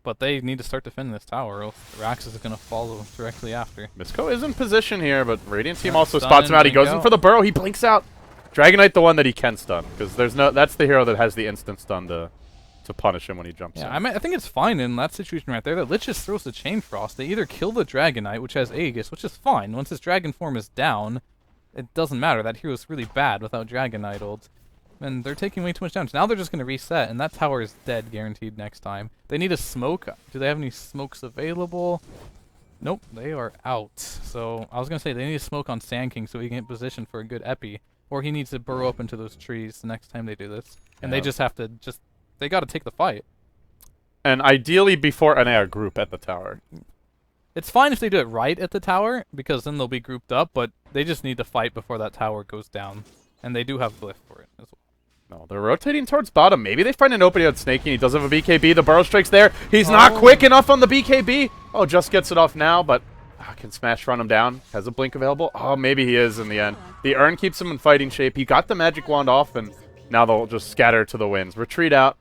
But they need to start defending this tower, or else Raxus is going to follow directly after. Misko is in position here, but Radiant Team Yeah, also stun spots him and out. He blink goes in out. for the burrow. He blinks out. Dragon Knight, the one that he can stun. Because that's the hero that has the instant stun to punish him when he jumps Yeah, in. I think it's fine in that situation right there. That Lich just throws the Chain Frost. They either kill the Dragon Knight, which has Aegis, which is fine. Once his Dragon form is down, it doesn't matter. That hero's really bad without Dragon Knight ult. And they're taking way too much damage. Now they're just going to reset, and that tower is dead guaranteed next time. They need a smoke. Do they have any smokes available? Nope, they are out. So I was going to say they need a smoke on Sand King so he can get positioned for a good epi. Or he needs to burrow up into those trees the next time they do this. And they Yeah. just have to they got to take the fight. And ideally before NAR group at the tower. It's fine if they do it right at the tower, because then they'll be grouped up, but they just need to fight before that tower goes down. And they do have Glyph for it as well. No, they're rotating towards bottom. Maybe they find an opening on Snake and he does have a BKB. The burrow strike's there. He's not quick enough on the BKB. Oh, just gets it off now, but can Smash run him down? Has a blink available? Oh, maybe he is in the end. The urn keeps him in fighting shape. He got the magic wand off, and now they'll just scatter to the winds. Retreat out.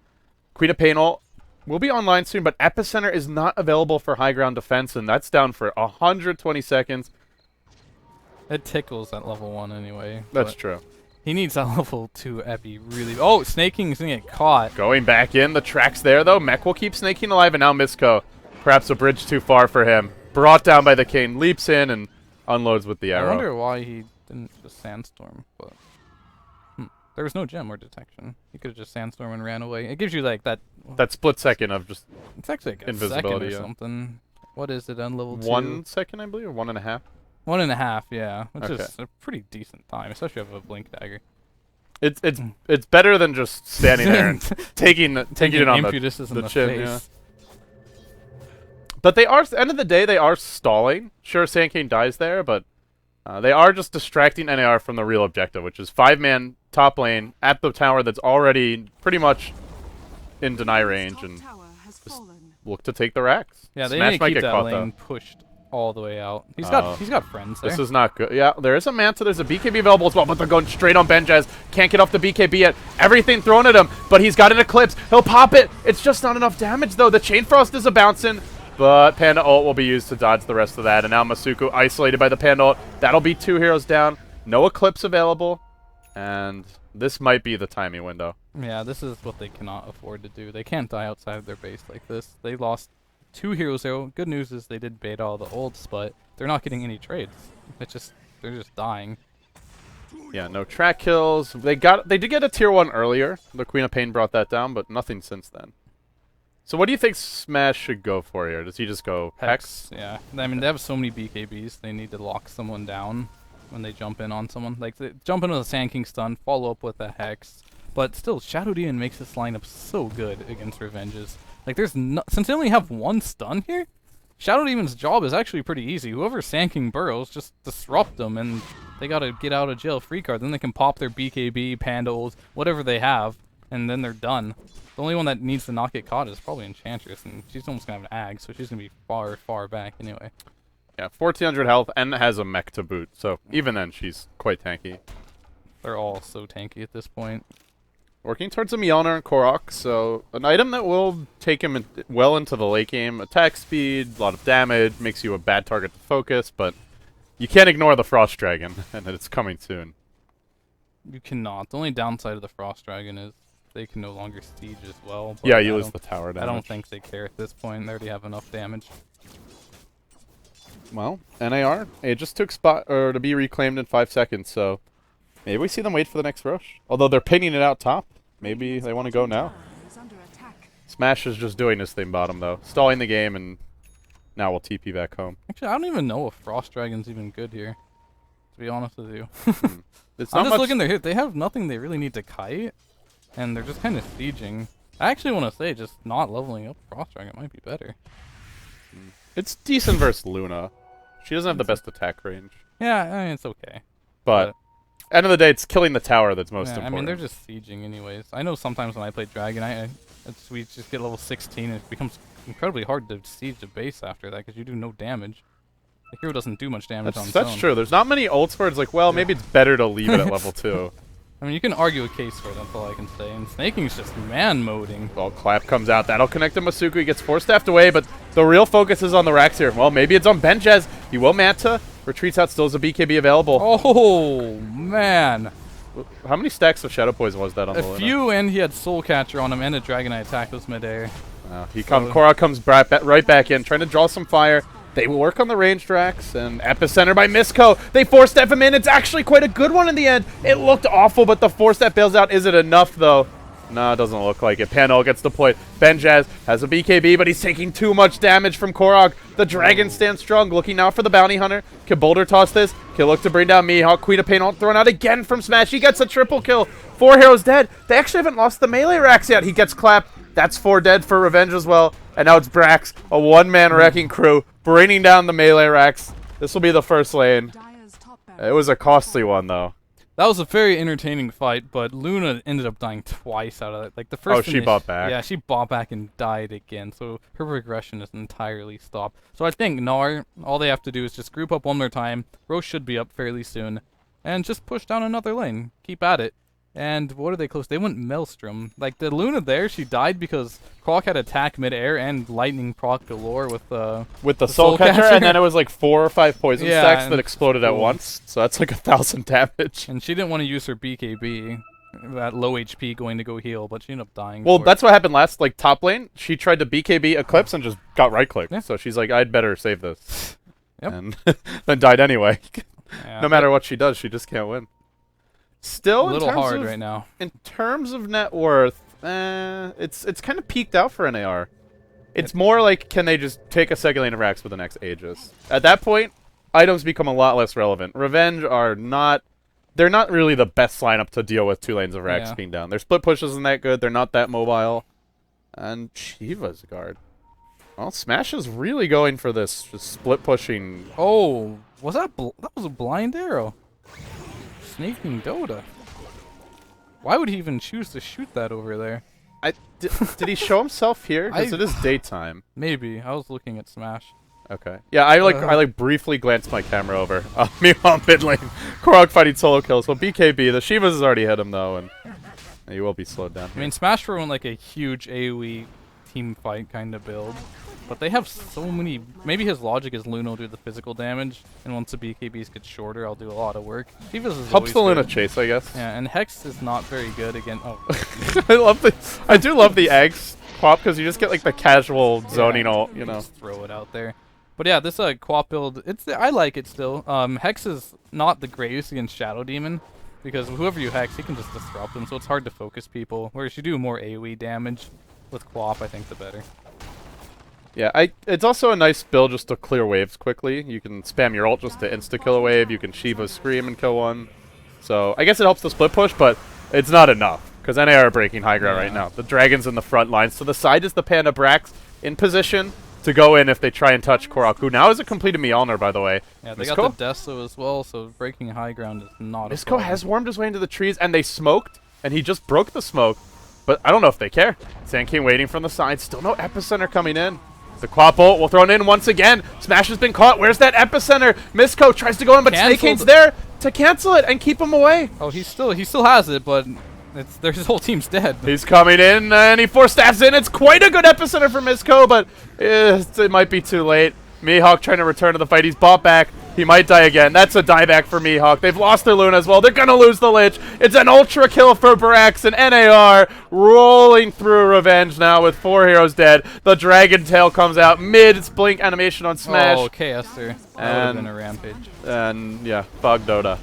Queen of Pain ult will be online soon, but Epicenter is not available for high ground defense, and that's down for 120 seconds. It tickles at level 1 anyway. That's but true. he needs that level 2 epi really. Oh, Snake King's gonna get caught. Going back in. The track's there, though. Mech will keep snaking alive, and now Misko. Perhaps a bridge too far for him. Brought down by the Cane. Leaps in and unloads with the I arrow. wonder why he didn't just Sandstorm, but There was no gem or detection. You could have just sandstorm and ran away. It gives you like that. That split second of just It's actually like a second invisibility, or yeah. something. What is it on level 2? 1 second, I believe, or 1.5. 1.5, yeah, which Okay. is a pretty decent time, especially if you have a blink dagger. It's better than just standing there and taking it on Imputuses in the the chin. face. Yeah. But they are, at the end of the day, they are stalling. Sure, Sand King dies there, but they are just distracting NAR from the real objective, which is 5-man top lane at the tower that's already pretty much in deny range and Top tower has fallen. look to take the racks. Yeah, they Smash need to might keep get that caught, lane though. pushed all the way out. He's Oh. got friends there. This is not good. Yeah, there is a Manta. There's a BKB available as well, but they're going straight on Benjaz. Can't get off the BKB yet. Everything thrown at him, but he's got an Eclipse. He'll pop it. It's just not enough damage, though. The Chain Frost is a bouncing, but Panda ult will be used to dodge the rest of that. And now Masuku isolated by the Panda ult. That'll be 2 heroes down. No Eclipse available, and this might be the timing window. Yeah, this is what they cannot afford to do. They can't die outside of their base like this. They lost 2 heroes there. Good news is they did bait all the ults, but they're not getting any trades. They're just dying. Yeah, no track kills. They did get a tier 1 earlier. The Queen of Pain brought that down, but nothing since then. So what do you think Smash should go for here? Does he just go Hex? Yeah. I mean, they have so many BKBs. They need to lock someone down when they jump in on someone. Like, they jump in with a Sand King stun, follow up with a Hex. But still, Shadow Demon makes this lineup so good against Revenges. Like, since they only have 1 stun here, Shadow Demon's job is actually pretty easy. Whoever Sand King burrows, just disrupt them, and they gotta get out of jail free card. Then they can pop their BKB, Panda ult, whatever they have, and then they're done. The only one that needs to not get caught is probably Enchantress, and she's almost gonna have an Ag, so she's gonna be far, far back anyway. Yeah, 1400 health and has a mech to boot, so even then she's quite tanky. They're all so tanky at this point. Working towards a Mjolnir and Korok, so an item that will take him well into the late game. Attack speed, a lot of damage, makes you a bad target to focus, but you can't ignore the Frost Dragon, and it's coming soon. You cannot. The only downside of the Frost Dragon is they can no longer siege as well. But Yeah, you lose the tower damage. I don't think they care at this point. They already have enough damage. Well, NAR, it just took to be reclaimed in 5 seconds, so maybe we see them wait for the next rush. Although they're pinning it out top. Maybe they want to go now. Is under attack. Smash is just doing his thing bottom, though. Stalling the game, and now we'll TP back home. Actually, I don't even know if Frost Dragon's even good here, to be honest with you. It's I'm not just much. looking there. They have nothing they really need to kite, and they're just kind of sieging. I actually want to say just not leveling up Frost Dragon might be better. It's decent versus Luna. She doesn't have the best attack range. Yeah, I mean, it's okay. But end of the day, it's killing the tower that's most Yeah, I important. mean, they're just sieging anyways. I know sometimes when I play Dragon, we just get level 16, and it becomes incredibly hard to siege a base after that because you do no damage. The hero doesn't do much damage on its That's own. true. There's not many ults where it's like, well, maybe it's better to leave it at level 2. I mean, you can argue a case for it, that's all I can say. And Snaking's just man-moding. Well, Clap comes out. That'll connect to Masuku. He gets 4-staffed away, but the real focus is on the racks here. Well, maybe it's on Benjaz. He will Manta. Retreats out. Still has a BKB available. Oh, man. How many stacks of Shadow Poison was that on the A Luna? few, and he had Soul Catcher on him, and a Dragonite attack was midair. Korra comes right back in, trying to draw some fire. They will work on the ranged racks, and Epicenter by Misco. They 4-step him in. It's actually quite a good one in the end. It looked awful, but the 4-step bails out. Is it enough, though? No, it doesn't look like it. Panel gets deployed. Benjaz has a BKB, but he's taking too much damage from Korok. The Dragon stands strong, looking out for the Bounty Hunter. Can Boulder toss this? Can look to bring down Mihawk. Queen of Pain all thrown out again from Smash. He gets a triple kill. 4 heroes dead. They actually haven't lost the melee racks yet. He gets clapped. That's 4 dead for Revenge as well. And now it's Brax, a one-man wrecking crew, bringing down the melee racks. This will be the first lane. Dyer's top It barracks was a costly one, though. That was a very entertaining fight, but Luna ended up dying twice out of it. Like the first. Oh, she bought back. Yeah, she bought back and died again. So her progression is entirely stopped. So I think Gnar, all they have to do is just group up one more time. Roche should be up fairly soon, and just push down another lane. Keep at it. And what are they close? They went Maelstrom. Like the Luna there, she died because Croc had attack midair and lightning proc galore with the Soul Catcher, and then it was like 4 or 5 poison Yeah, stacks and that exploded at cool. once. So that's like 1,000 damage. And she didn't want to use her BKB at low HP going to go heal, but she ended up dying. Well, for it. that's what happened last, like, top lane. She tried to BKB Eclipse and just got right-clicked. Yeah. So she's like, I'd better save this. Yep. And then died anyway. Yeah, No matter what she does, she just can't win. Still, A little in terms hard of, right now. In terms of net worth, it's kind of peaked out for NAR. It's more like, can they just take a second lane of Rax for the next Aegis? At that point, items become a lot less relevant. Revenge are not... They're not really the best lineup to deal with 2 lanes of Rax being down. Their split push isn't that good. They're not that mobile. And Shiva's guard. Well, Smash is really going for this, just split pushing. Oh, was that that was a blind arrow? Snaking Dota. Why would he even choose to shoot that over there? Did he show himself here? Because it is daytime. Maybe. I was looking at Smash. Okay. Yeah, I briefly glanced my camera over. Meanwhile, mid lane, Korok fighting solo kills. Well, BKB, the Shivas has already hit him though, and he will be slowed down. I mean, Smash for like a huge AoE team fight kind of build, but they have so many. Maybe his logic is Luna will do the physical damage, and once the BKBs get shorter, I'll do a lot of work. Shivas is helps the always Luna good. chase, I guess. Yeah, and Hex is not very good again. Oh, I do love the eggs quap because you just get like the casual zoning all, you know. Just throw it out there. But yeah, this quap build, I like it still. Hex is not the greatest against Shadow Demon, because whoever you Hex, he can just disrupt them, so it's hard to focus people. Whereas you do more AoE damage with quap, I think the better. Yeah, it's also a nice build just to clear waves quickly. You can spam your ult just to insta-kill a wave. You can Shiva Scream and kill one. So I guess it helps the split push, but it's not enough, because NA are breaking high ground right now. The Dragon's in the front lines. To the side is the Panda Brax in position to go in if they try and touch Korok, who now is a completed Mjolnir, by the way. Yeah, they got the Deso as well, so breaking high ground is not a Misko problem. has wormed his way into the trees, and they smoked, and he just broke the smoke. But I don't know if they care. Sand King waiting from the side. Still no Epicenter coming in. The Quap ult will throw it in once again. Smash has been caught. Where's that Epicenter? Misko tries to go in, but Snake King's there to cancel it and keep him away. Oh, he still has it, but his whole team's dead. He's coming in, and he force stabs in. It's quite a good Epicenter for Misko, but it might be too late. Mihawk trying to return to the fight. He's bought back. He might die again. That's a dieback for Mihawk. They've lost their Luna as well. They're going to lose the Lich. It's an ultra kill for Brax, and NAR rolling through Revenge now with 4 heroes dead. The Dragon Tail comes out mid. It's blink animation on Smash. Oh, KSer. That would have been a rampage. And yeah, Fog Dota.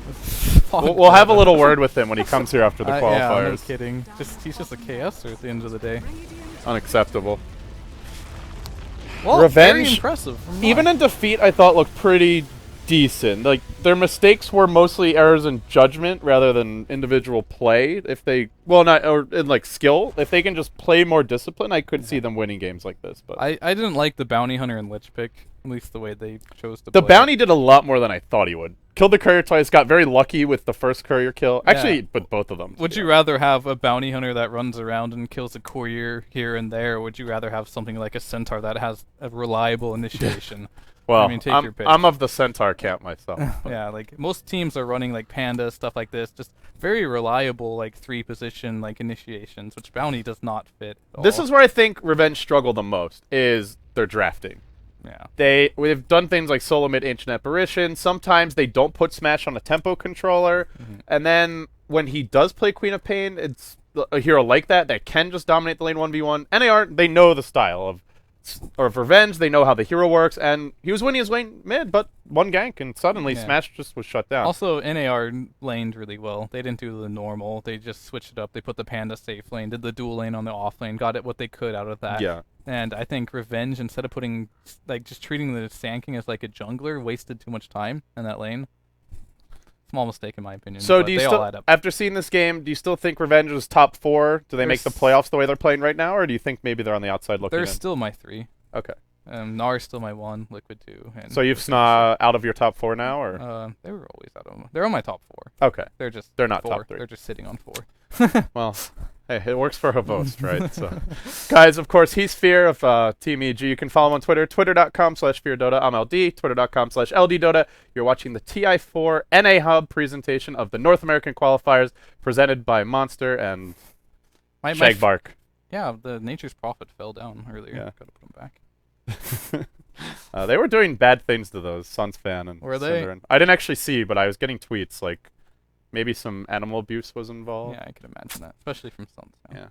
We'll have a little word with him when he comes here after the qualifiers. Yeah, no kidding. He's just a KSer at the end of the day. Unacceptable. Well, Revenge, very impressive. even in defeat, I thought looked pretty decent. Like, their mistakes were mostly errors in judgment rather than individual play. If they, well, not, or in like skill, if they can just play more discipline, I could see them winning games like this. But I didn't like the Bounty Hunter and Lich pick, at least the way they chose to the play. Bounty did a lot more than I thought he would. Killed the courier twice, got very lucky with the first courier kill. Actually, with both of them. Would you rather have a Bounty Hunter that runs around and kills a courier here and there, or would you rather have something like a Centaur that has a reliable initiation? Well, I mean, take your pick. I'm of the Centaur camp myself. Yeah, like most teams are running like Panda, stuff like this, just very reliable like 3-position like initiations, which Bounty does not fit at This all. is where I think Revenge struggle the most, is their drafting. Yeah. We've done things like Solo Mid Ancient Apparition. Sometimes they don't put Smash on a tempo controller. And then when he does play Queen of Pain, it's a hero like that can just dominate the lane 1v1. NAR, they know the style of Revenge. They know how the hero works. And he was winning his lane mid, but one gank, and suddenly Smash just was shut down. Also, NAR laned really well. They didn't do the normal. They just switched it up. They put the Panda safe lane, did the dual lane on the off lane, got it what they could out of that. Yeah. And I think Revenge, instead of putting, like, just treating the Sand King as like a jungler, wasted too much time in that lane. Small mistake in my opinion. So but do you they all still, add up. after seeing this game, do you still think Revenge is top 4? Do they make the playoffs the way they're playing right now, or do you think maybe they're on the outside looking They're in? still my 3. Okay. Nar's still my 1, Liquid 2. And So you've out of your top 4 now, or? They were always out of. They're on my top 4. Okay. They're not 4. top 3. They're just sitting on 4. Well, hey, it works for a host, right? So, guys, of course, he's Fear of Team EG. You can follow him on Twitter, twitter.com/FearDota. I'm LD, twitter.com/LDDota. You're watching the TI4 NA Hub presentation of the North American Qualifiers presented by Monster and Shagbark. Yeah, the Nature's Prophet fell down earlier. Yeah. Gotta put him back. They were doing bad things to those, Suns fan and Were they? Cinderin. I didn't actually see, but I was getting tweets like maybe some animal abuse was involved. Yeah, I could imagine that, especially from Suns. Yeah.